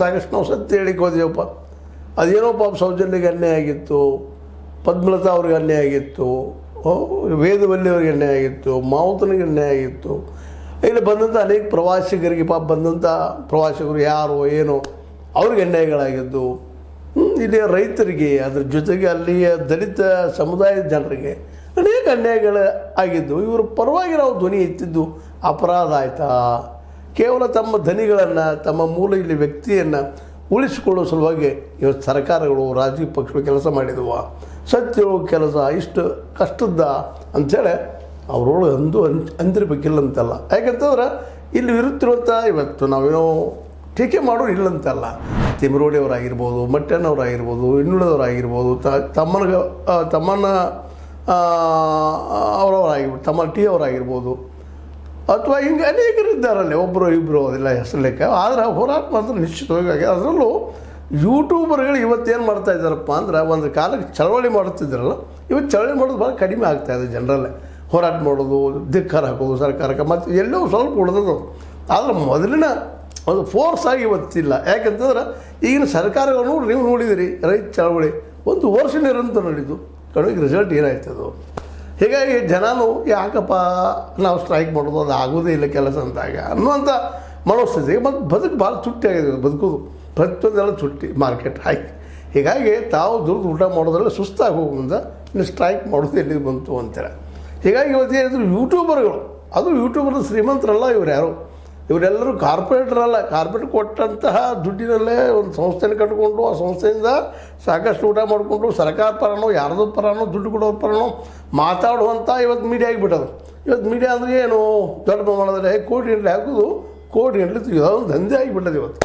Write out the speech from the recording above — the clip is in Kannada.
ಸಾಕಷ್ಟು ನಾವು ಸತ್ಯ ಹೇಳಿಕ್ಕೆ ಹೋದೆವಪ್ಪ. ಅದೇನೋ ಪಾಪ ಸೌಜನ್ಯಗೆ ಅನ್ಯಾಯ ಆಗಿತ್ತು, ಪದ್ಮಲತಾ ಅವ್ರಿಗೆ ಅನ್ಯಾಯ ಆಗಿತ್ತು, ವೇದವಲ್ಲಿ ಅವ್ರಿಗೆ ಅನ್ಯಾಯ ಆಗಿತ್ತು, ಮಾವುತನಿಗೆ ಅನ್ಯಾಯ ಆಗಿತ್ತು. ಇಲ್ಲಿ ಬಂದಂಥ ಅನೇಕ ಪ್ರವಾಸಿಗರಿಗೆ ಪಾಪ ಬಂದಂಥ ಪ್ರವಾಸಿಗರು ಯಾರೋ ಏನೋ ಅವ್ರಿಗೆ ಅನ್ಯಾಯಗಳಾಗಿದ್ದು, ಇಲ್ಲಿಯ ರೈತರಿಗೆ, ಅದ್ರ ಜೊತೆಗೆ ಅಲ್ಲಿಯ ದಲಿತ ಸಮುದಾಯದ ಜನರಿಗೆ ಅನೇಕ ಅನ್ಯಾಯಗಳು ಆಗಿದ್ದು. ಇವರು ಪರವಾಗಿ ನಾವು ಧ್ವನಿ ಎತ್ತಿದ್ದು ಅಪರಾಧ ಆಯಿತಾ? ಕೇವಲ ತಮ್ಮ ಧನಿಗಳನ್ನು, ತಮ್ಮ ಮೂಲ ಇಲ್ಲಿ ವ್ಯಕ್ತಿಯನ್ನು ಉಳಿಸಿಕೊಳ್ಳೋ ಸಲುವಾಗಿ ಇವತ್ತು ಸರ್ಕಾರಗಳು, ರಾಜಕೀಯ ಪಕ್ಷಗಳು ಕೆಲಸ ಮಾಡಿದವ. ಸತ್ಯ ಕೆಲಸ ಇಷ್ಟು ಕಷ್ಟದ ಅಂಥೇಳಿ ಅವರೊಳಗೆ ಅಂದಿರಬೇಕಿಲ್ಲಂತಲ್ಲ. ಯಾಕಂತಂದ್ರೆ ಇಲ್ಲಿ ಇರುತ್ತಿರುವಂಥ ಇವತ್ತು ನಾವೇನೋ ಟೀಕೆ ಮಾಡೋರು ಇಲ್ಲಂತಲ್ಲ. ತಿಮ್ರೋಡಿಯವರಾಗಿರ್ಬೋದು, ಮಟ್ಟಣ್ಣವರಾಗಿರ್ಬೋದು, ಇನ್ನುಳಿದವರಾಗಿರ್ಬೋದು, ತಮ್ಮನ ಅವರವರಾಗಿರ್ಬೋದು, ತಮ್ಮ ಟಿ ಅವರಾಗಿರ್ಬೋದು, ಅಥವಾ ಹಿಂಗೆ ಅನೇಕರು ಇದ್ದಾರಲ್ಲೇ, ಒಬ್ಬರು ಇಬ್ಬರು ಅದೆಲ್ಲ ಹೆಸರು ಲೆಕ್ಕ. ಆದರೆ ಹೋರಾಟ ಮಾತ್ರ ನಿಶ್ಚಿತವಾಗಿ. ಅದರಲ್ಲೂ ಯೂಟ್ಯೂಬರ್ಗಳು ಇವತ್ತೇನು ಮಾಡ್ತಾ ಇದ್ದಾರಪ್ಪ ಅಂದ್ರೆ, ಒಂದು ಕಾಲಕ್ಕೆ ಚಳವಳಿ ಮಾಡುತ್ತಿದ್ದಾರಲ್ಲ, ಇವತ್ತು ಚಳವಳಿ ಮಾಡೋದು ಭಾಳ ಕಡಿಮೆ ಆಗ್ತಾಯಿದೆ. ಜನರಲ್ಲೇ ಹೋರಾಟ ಮಾಡೋದು, ಧಿಕ್ಕಾರ ಹಾಕೋದು ಸರ್ಕಾರಕ್ಕೆ, ಮತ್ತು ಎಲ್ಲೋ ಸ್ವಲ್ಪ ಉಳಿದದು. ಆದರೆ ಮೊದಲಿನ ಒಂದು ಫೋರ್ಸ್ ಆಗಿ ಇವತ್ತಿಲ್ಲ. ಯಾಕಂತಂದ್ರೆ ಈಗಿನ ಸರ್ಕಾರಗಳು ನೀವು ನೋಡಿದಿರಿ, ರೈತ ಚಳವಳಿ 1 ವರ್ಷ ನಿರಂತರ ನಡೀತು. ಕಡೆಗೆ ರಿಸಲ್ಟ್ ಏನಾಯ್ತದು? ಹೀಗಾಗಿ ಜನನು ಯಾಕಪ್ಪ ನಾವು ಸ್ಟ್ರೈಕ್ ಮಾಡೋದು, ಅದು ಆಗೋದೇ ಇಲ್ಲ ಕೆಲಸ ಅಂತಾಗ ಅನ್ನುವಂಥ ಮನೋಸ್ಥಿತಿಗೆ ಮತ್ತು ಬದುಕು ಭಾಳ ತುಟ್ಟಿ ಆಗಿದೆ. ಬದುಕೋದು ಪ್ರತಿಯೊಂದೆಲ್ಲ ತುಟ್ಟಿ ಮಾರ್ಕೆಟ್ ಹಾಕಿ. ಹೀಗಾಗಿ ತಾವು ದುಡ್ಡು ಊಟ ಮಾಡೋದ್ರಲ್ಲಿ ಸುಸ್ತಾಗಿ ಹೋಗೋದ್ರಿಂದ ಇನ್ನು ಸ್ಟ್ರೈಕ್ ಮಾಡೋದು ಎಲ್ಲಿಗೆ ಬಂತು ಅಂತೇಳಿ. ಹೀಗಾಗಿ ಇವತ್ತು ಏನಿದ್ರು ಯೂಟ್ಯೂಬರ್ಗಳು, ಅದು ಯೂಟ್ಯೂಬರ್ ಶ್ರೀಮಂತರಲ್ಲ ಇವ್ರು ಯಾರು, ಇವರೆಲ್ಲರೂ ಕಾರ್ಪೊರೇಟ್ರಲ್ಲ. ಕಾರ್ಪೊರೇಟ್ ಕೊಟ್ಟಂತಹ ದುಡ್ಡಿನಲ್ಲೇ ಒಂದು ಸಂಸ್ಥೆನ ಕಟ್ಕೊಂಡು, ಆ ಸಂಸ್ಥೆಯಿಂದ ಸಾಕಷ್ಟು ಊಟ ಮಾಡಿಕೊಂಡು ಸರ್ಕಾರ ಪರನೋ ಯಾರ್ದೋ ಪರನೋ ದುಡ್ಡು ಕೊಡೋರ ಪರನೋ ಮಾತಾಡುವಂಥ ಇವತ್ತು ಮೀಡಿಯಾ ಆಗಿಬಿಟ್ಟದು. ಇವತ್ತು ಮೀಡಿಯಾ ಅಂದರೆ ಏನು, ದೊಡ್ಡ ಪ್ರಮಾಣದಲ್ಲಿ ಕೋಟಿ ಗಂಟೆ ಹಾಕೋದು, ಕೋಟಿ ಗಂಟೆ ತೆಗೆಯೋದು, ಅದೊಂದು ದಂಧೆ ಆಗಿಬಿಟ್ಟದು ಇವತ್ತು.